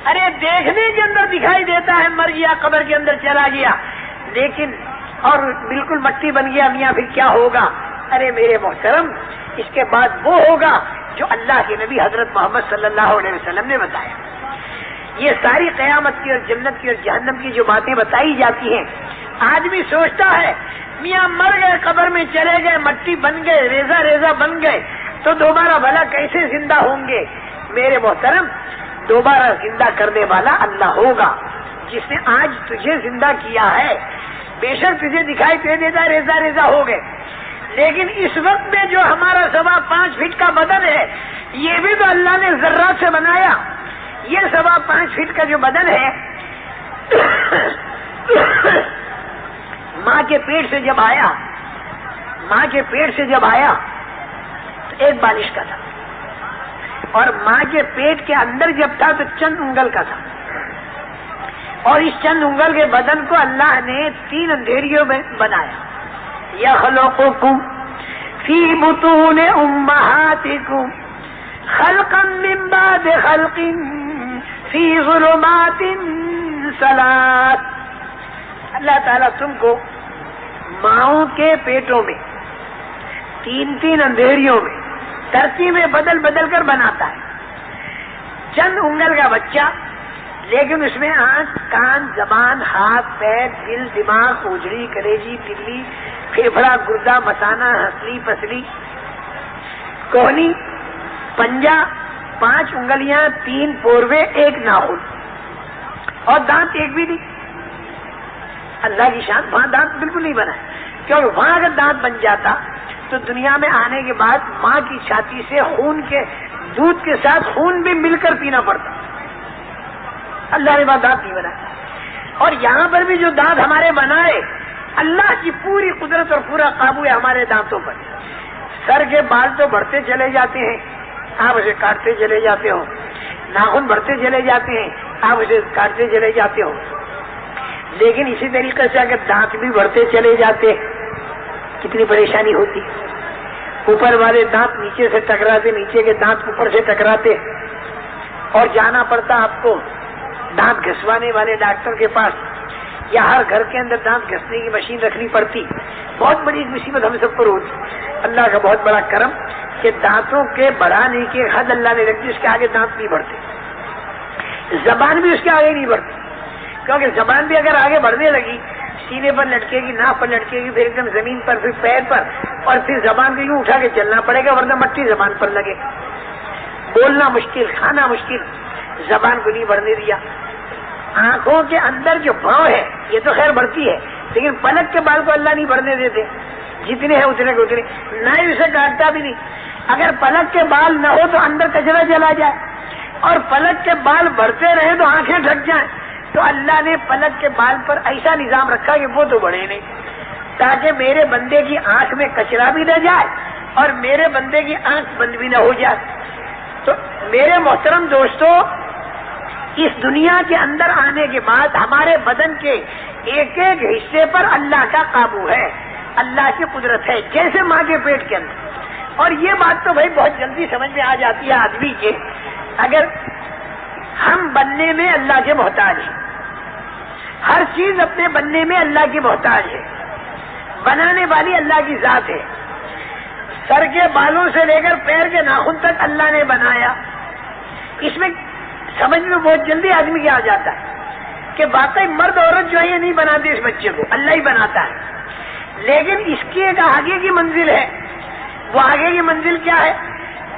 ارے دیکھنے کے اندر دکھائی دیتا ہے مر گیا قبر کے اندر چلا گیا، لیکن اور بالکل مٹی بن گیا، میاں پھر کیا ہوگا؟ ارے میرے محترم اس کے بعد وہ ہوگا جو اللہ کے نبی حضرت محمد صلی اللہ علیہ وسلم نے بتایا۔ یہ ساری قیامت کی اور جنت کی اور جہنم کی جو باتیں بتائی جاتی ہیں، آدمی سوچتا ہے میاں مر گئے، قبر میں چلے گئے، مٹی بن گئے، ریزہ ریزہ بن گئے، تو دوبارہ بھلا کیسے زندہ ہوں گے؟ میرے محترم دوبارہ زندہ کرنے والا اللہ ہوگا، جس نے آج تجھے زندہ کیا ہے۔ بے شک تجھے دکھائی دے دیتا ریزہ ریزہ ہو گئے، لیکن اس وقت میں جو ہمارا 5.25 فٹ کا بدن ہے، یہ بھی تو اللہ نے ذرات سے بنایا۔ یہ 5.25 فٹ کا جو بدن ہے ماں کے پیٹ سے جب آیا تو ایک بالش کا تھا، اور ماں کے پیٹ کے اندر جب تھا تو چند انگل کا تھا، اور اس چند انگل کے بدن کو اللہ نے 3 اندھیریوں میں بنایا۔ یخلقکم فی بطون امہاتکم خلقا من بعد خلق فی ظلمات 3۔ اللہ تعالیٰ تم کو ماؤں کے پیٹوں میں 3 اندھیریوں میں ترتیبیں بدل بدل کر بناتا ہے۔ چند انگل کا بچہ، لیکن اس میں آنکھ، کان، زبان، ہاتھ، پیر، دل، دماغ، اوجڑی، کلیجی، تلی، پھیپھڑا، گردہ، مثانہ، ہنسلی، پسلی، کوہنی، پنجہ، 5 انگلیاں، 3 پوروے، 1 ناخن، اور دانت ایک بھی نہیں۔ اللہ کی شان، وہاں دانت بالکل نہیں بنا، کیونکہ وہاں اگر دانت بن جاتا تو دنیا میں آنے کے بعد ماں کی چھاتی سے دودھ کے ساتھ خون بھی مل کر پینا پڑتا۔ اللہ نے وہاں دانت نہیں بنایا، اور یہاں پر بھی جو دانت ہمارے بنائے، اللہ کی پوری قدرت اور پورا قابو ہے ہمارے دانتوں پر۔ سر کے بال تو بڑھتے چلے جاتے ہیں، آپ اسے کاٹتے چلے جاتے ہو، ناخن بڑھتے چلے جاتے ہیں، آپ اسے کاٹتے چلے جاتے ہو، لیکن اسی طریقے سے اگر دانت بھی بڑھتے چلے جاتے کتنی پریشانی ہوتی۔ اوپر والے دانت نیچے سے ٹکراتے، نیچے کے دانت اوپر سے ٹکراتے، اور جانا پڑتا آپ کو دانت گھسوانے والے ڈاکٹر کے پاس، یا ہر گھر کے اندر دانت گھسنے کی مشین رکھنی پڑتی۔ بہت بڑی مصیبت ہم سب پر ہوتی۔ اللہ کا بہت بڑا کرم کہ دانتوں کے بڑھانے کی حد اللہ نے رکھی، اس کے آگے دانت نہیں بڑھتے، زبان بھی اس کے آگے نہیں بڑھتی، کیونکہ زبان بھی اگر آگے بڑھنے لگی سینے پر لٹکے گی، ناک پر لٹکے گی، پھر ایک دم زمین پر، پھر پیر پر، اور پھر زبان کو یوں اٹھا کے چلنا پڑے گا، ورنہ مٹی زبان پر لگے، بولنا مشکل، کھانا مشکل، زبان کو نہیں بڑھنے دیا۔ آنکھوں کے اندر جو بھاؤ ہے یہ تو خیر بڑھتی ہے، لیکن پلک کے بال کو اللہ نہیں بڑھنے دیتے، جتنے ہیں اتنے کے اتنے، نہ ہی اسے کاٹتا بھی نہیں۔ اگر پلک کے بال نہ ہو تو اندر کچرا چلا جائے، اور پلک کے بال بڑھتے رہے تو آنکھیں ڈھک جائیں، تو اللہ نے پلک کے بال پر ایسا نظام رکھا کہ وہ تو بڑھے نہیں، تاکہ میرے بندے کی آنکھ میں کچرا بھی نہ جائے اور میرے بندے کی آنکھ بند بھی نہ ہو جائے۔ تو میرے محترم دوستو، اس دنیا کے اندر آنے کے بعد ہمارے بدن کے ایک ایک حصے پر اللہ کا قابو ہے، اللہ کی قدرت ہے، جیسے ماں کے پیٹ کے اندر۔ اور یہ بات تو بھائی بہت جلدی سمجھ میں آ جاتی ہے آدمی کے، اگر ہم بننے میں اللہ کے محتاج ہیں، ہر چیز اپنے بننے میں اللہ کی محتاج ہے، بنانے والی اللہ کی ذات ہے، سر کے بالوں سے لے کر پیر کے ناخن تک اللہ نے بنایا۔ اس میں سمجھ میں بہت جلدی آدمی کیا آ جاتا ہے کہ واقعی مرد عورت جو ہے یہ نہیں بناتے اس بچے کو، اللہ ہی بناتا ہے، لیکن اس کی ایک آگے کی منزل ہے۔ وہ آگے کی منزل کیا ہے؟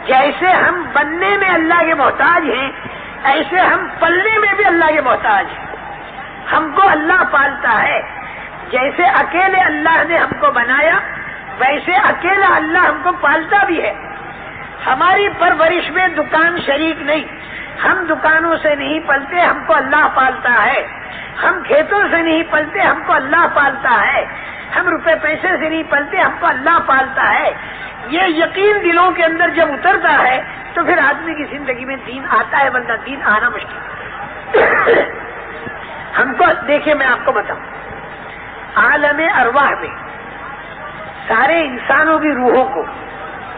جیسے ہم بننے میں اللہ کے محتاج ہیں، ایسے ہم پلنے میں بھی اللہ کے محتاج ہیں۔ ہم کو اللہ پالتا ہے، جیسے اکیلے اللہ نے ہم کو بنایا ویسے اکیلا اللہ ہم کو پالتا بھی ہے۔ ہماری پرورش میں دکان شریک نہیں، ہم دکانوں سے نہیں پلتے، ہم کو اللہ پالتا ہے۔ ہم کھیتوں سے نہیں پلتے، ہم کو اللہ پالتا ہے۔ ہم روپے پیسے سے نہیں پلتے، ہم کو اللہ پالتا ہے۔ یہ یقین دلوں کے اندر جب اترتا ہے تو پھر آدمی کی زندگی میں دین آتا ہے، ورنہ دین آنا مشکل۔ ہم کو دیکھیں، میں آپ کو بتاؤں، عالم ارواح میں سارے انسانوں کی روحوں کو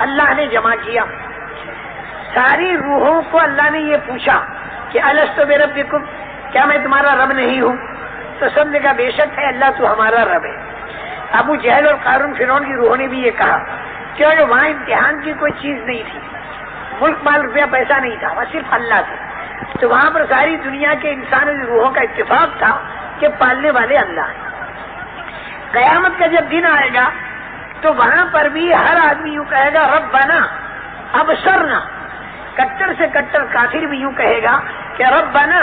اللہ نے جمع کیا۔ ساری روحوں کو اللہ نے یہ پوچھا کہ الست بربکم، کیا میں تمہارا رب نہیں ہوں؟ تو سب نے کہا بے شک ہے اللہ تو ہمارا رب ہے۔ ابو جہل اور قارون فرعون کی روحوں نے بھی یہ کہا، کیونکہ وہاں امتحان کی کوئی چیز نہیں تھی، ملک مال روپیہ پیسہ نہیں تھا، وہ صرف اللہ تھا، تو وہاں پر ساری دنیا کے انسانوں کی روحوں کا اتفاق تھا کہ پالنے والے اللہ ہیں۔ قیامت کا جب دن آئے گا تو وہاں پر بھی ہر آدمی یوں کہے گا ربنا ابصرنا، کٹر سے کٹر کافر بھی یوں کہے گا کہ ربنا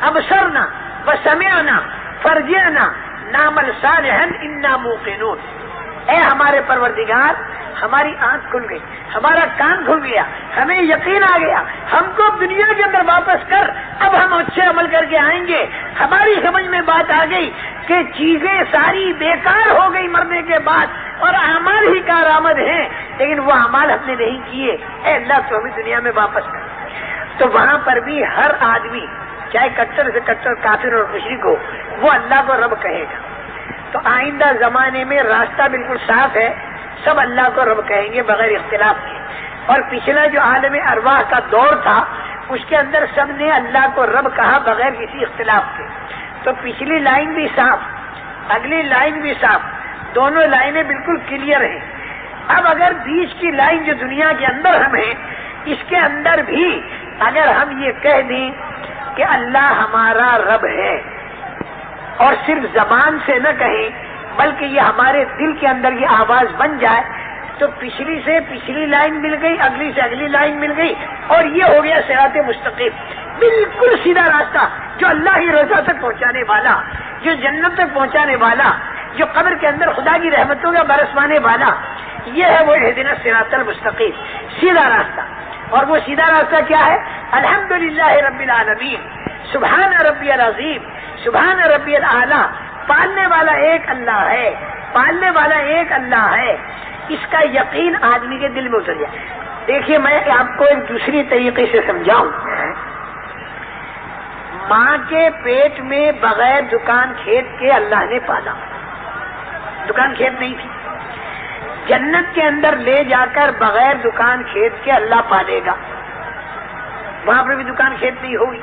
ابصرنا وسمعنا فرجعنا نعمل صالحا انا موقنون، اے ہمارے پروردگار ہماری آنکھ کھل گئی، ہمارا کان کھل گیا، ہمیں یقین آ گیا، ہم کو دنیا کے اندر واپس کر، اب ہم اچھے عمل کر کے آئیں گے۔ ہماری سمجھ میں بات آ گئی کہ چیزیں ساری بیکار ہو گئی مرنے کے بعد اور اعمال ہی کارآمد ہیں، لیکن وہ اعمال ہم نے نہیں کیے، اے اللہ تو ہمیں دنیا میں واپس کر۔ تو وہاں پر بھی ہر آدمی چاہے کٹر سے کٹر کافر اور مشرک ہو وہ اللہ کو رب کہے گا۔ تو آئندہ زمانے میں راستہ بالکل صاف ہے، سب اللہ کو رب کہیں گے بغیر اختلاف کے۔ اور پچھلا جو عالم ارواح کا دور تھا اس کے اندر سب نے اللہ کو رب کہا بغیر کسی اختلاف کے۔ تو پچھلی لائن بھی صاف، اگلی لائن بھی صاف، دونوں لائنیں بالکل کلیئر ہیں۔ اب اگر بیچ کی لائن جو دنیا کے اندر ہم ہیں اس کے اندر بھی اگر ہم یہ کہہ دیں کہ اللہ ہمارا رب ہے اور صرف زبان سے نہ کہیں بلکہ یہ ہمارے دل کے اندر یہ آواز بن جائے تو پچھلی سے پچھلی لائن مل گئی، اگلی سے اگلی لائن مل گئی، اور یہ ہو گیا صراط مستقیم، بالکل سیدھا راستہ جو اللہ کی رضا تک پہنچانے والا، جو جنت تک پہنچانے والا، جو قبر کے اندر خدا کی رحمتوں کا برسوانے والا، یہ ہے وہ اہدنا الصراط المستقیم، سیدھا راستہ۔ اور وہ سیدھا راستہ کیا ہے؟ الحمدللہ رب العالمین، سبحان ربی العظیم، سبحان ربی الاعلیٰ، پالنے والا ایک اللہ ہے، پالنے والا ایک اللہ ہے، اس کا یقین آدمی کے دل میں اتر جائے۔ دیکھیے میں آپ کو ایک دوسری طریقے سے سمجھاؤں، ماں کے پیٹ میں بغیر دکان کھیت کے اللہ نے پالا، دکان کھیت نہیں تھی، جنت کے اندر لے جا کر بغیر دکان کھیت کے اللہ پالے گا، وہاں پر بھی دکان کھیت نہیں ہوگی۔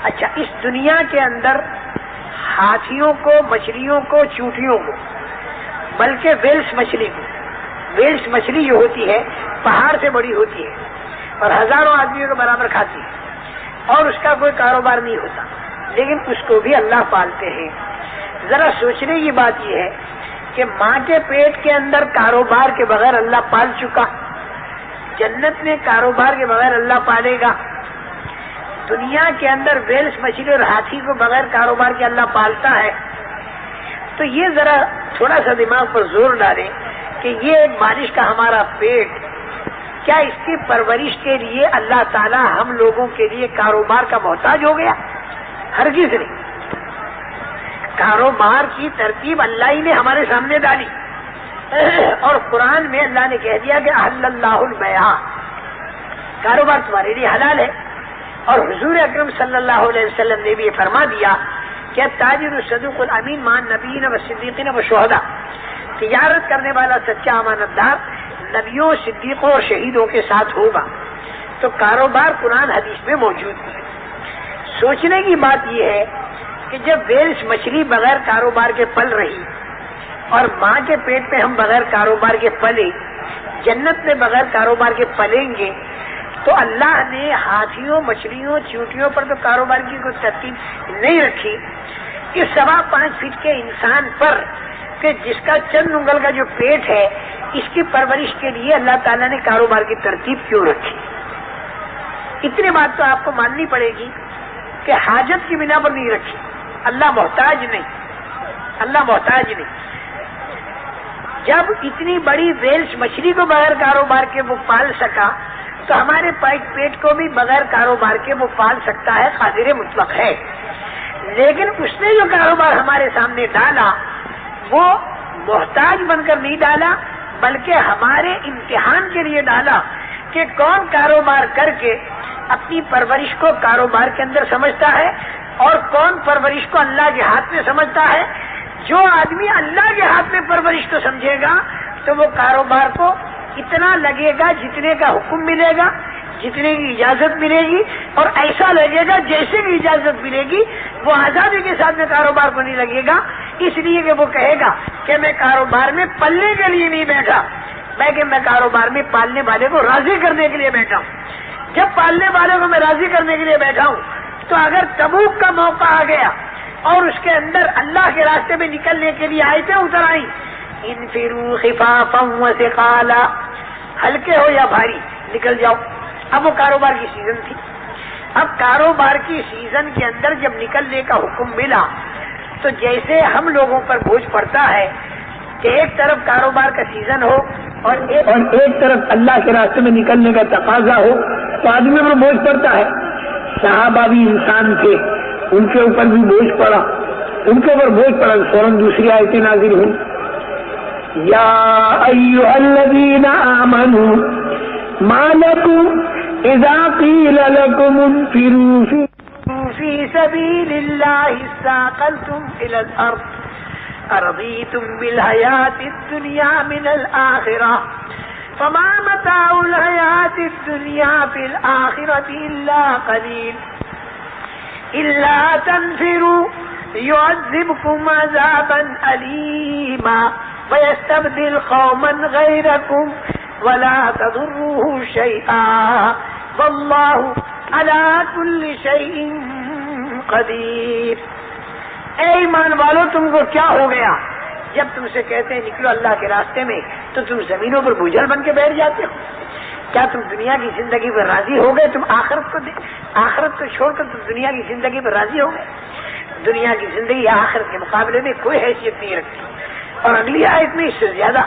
اچھا، اس دنیا کے اندر ہاتھیوں کو، مچھلیوں کو، چونٹیوں کو، بلکہ ویلس مچھلی کو، ویلس مچھلی جو ہوتی ہے پہاڑ سے بڑی ہوتی ہے اور ہزاروں آدمیوں کے برابر کھاتی ہے اور اس کا کوئی کاروبار نہیں ہوتا، لیکن اس کو بھی اللہ پالتے ہیں۔ ذرا سوچنے کی بات یہ ہے کہ ماں کے پیٹ کے اندر کاروبار کے بغیر اللہ پال چکا، جنت میں کاروبار کے بغیر اللہ پالے گا، دنیا کے اندر ویلس مچھلی اور ہاتھی کو بغیر کاروبار کے اللہ پالتا ہے۔ تو یہ ذرا تھوڑا سا دماغ پر زور ڈالیں کہ یہ ایک بارش کا ہمارا پیٹ، کیا اس کی پرورش کے لیے اللہ تعالیٰ ہم لوگوں کے لیے کاروبار کا محتاج ہو گیا؟ ہرگز نہیں، کاروبار کی ترتیب اللہ ہی نے ہمارے سامنے ڈالی، اور قرآن میں اللہ نے کہہ دیا کہ احل اللہ البیع، کاروبار تمہارے لیے حلال ہے، اور حضور اکرم صلی اللہ علیہ وسلم نے بھی یہ فرما دیا کہ تاجر الصدوق الامین مع النبیین والصدیقین والشہداء، تجارت کرنے والا سچا امانت دار نبیوں، صدیقوں اور شہیدوں کے ساتھ ہوگا۔ تو کاروبار قرآن حدیث میں موجود ہے۔ سوچنے کی بات یہ ہے کہ جب ویلس مچھلی بغیر کاروبار کے پل رہی اور ماں کے پیٹ میں ہم بغیر کاروبار کے پلے، جنت میں بغیر کاروبار کے پلیں گے، تو اللہ نے ہاتھیوں، مچھلیوں، چیونٹیوں پر تو کاروبار کی کوئی ترتیب نہیں رکھی، اس 5.25 فٹ کے انسان پر کہ جس کا چند انگل کا جو پیٹ ہے اس کی پرورش کے لیے اللہ تعالیٰ نے کاروبار کی ترتیب کیوں رکھی؟ اتنی بات تو آپ کو ماننی پڑے گی کہ حاجت کی بنا پر نہیں رکھی، اللہ محتاج نہیں، اللہ محتاج نہیں۔ جب اتنی بڑی ویلس مچھلی کو بغیر کاروبار کے وہ پال سکا تو ہمارے پیٹ کو بھی بغیر کاروبار کے وہ پال سکتا ہے، قادر مطلق ہے۔ لیکن اس نے جو کاروبار ہمارے سامنے ڈالا وہ محتاج بن کر نہیں ڈالا بلکہ ہمارے امتحان کے لیے ڈالا کہ کون کاروبار کر کے اپنی پرورش کو کاروبار کے اندر سمجھتا ہے اور کون پرورش کو اللہ کے ہاتھ میں سمجھتا ہے۔ جو آدمی اللہ کے ہاتھ میں پرورش کو سمجھے گا تو وہ کاروبار کو اتنا لگے گا جتنے کا حکم ملے گا، جتنے کی اجازت ملے گی اور ایسا لگے گا جیسے کی اجازت ملے گی، وہ آزادی کے ساتھ میں کاروبار کو نہیں لگے گا، اس لیے کہ وہ کہے گا کہ میں کاروبار میں پلنے کے لیے نہیں بیٹھا، بلکہ میں کاروبار میں پالنے والے کو راضی کرنے کے لیے بیٹھا ہوں۔ جب پالنے والے کو میں راضی کرنے کے لیے بیٹھا ہوں تو اگر تبوک کا موقع آ گیا اور اس کے اندر اللہ کے راستے میں نکلنے کے لیے آیتیں اتر آئیں، انفروا خفافا وثقالا، ہلکے ہو یا بھاری نکل جاؤ۔ اب وہ کاروبار کی سیزن تھی، اب کاروبار کی سیزن کے اندر جب نکلنے کا حکم ملا تو جیسے ہم لوگوں پر بوجھ پڑتا ہے کہ ایک طرف کاروبار کا سیزن ہو اور ایک طرف اللہ کے راستے میں نکلنے کا تقاضا ہو تو آدمی پر بوجھ پڑتا ہے۔ صحابہ بھی انسان تھے، ان کے اوپر بھی بوجھ پڑا، ان کے اوپر بوجھ پڑا، فوراً دوسری آیتیں نازل ہوئی، یا ایھا الذین آمنوا ما لکم اذا قیل لکم انفروا فی سبیل اللہ اثاقلتم الی الارض ارضیتم بالحیاة الدنیا من الآخرہ فما متاع الحیاة الدنیا فی الآخرة الا قلیل الا تنفروا يعذبكم عذابا أليما ويستبدل قوما غيركم ولا تضروه شيئا والله على كل شيء قدير۔ اے ایمان والو، تم کو کیا ہو گیا؟ جب تم سے کہتے ہیں نکلو اللہ کے راستے میں تو تم زمینوں پر بوجھل بن کے بیٹھ جاتے ہو؟ کیا تم دنیا کی زندگی پر راضی ہو گئے؟ تم آخرت کو چھوڑ کر تم دنیا کی زندگی پر راضی ہو گئے؟ دنیا کی زندگی آخرت کے مقابلے میں کوئی حیثیت نہیں رکھتی۔ اور اگلی آیت میں اس سے زیادہ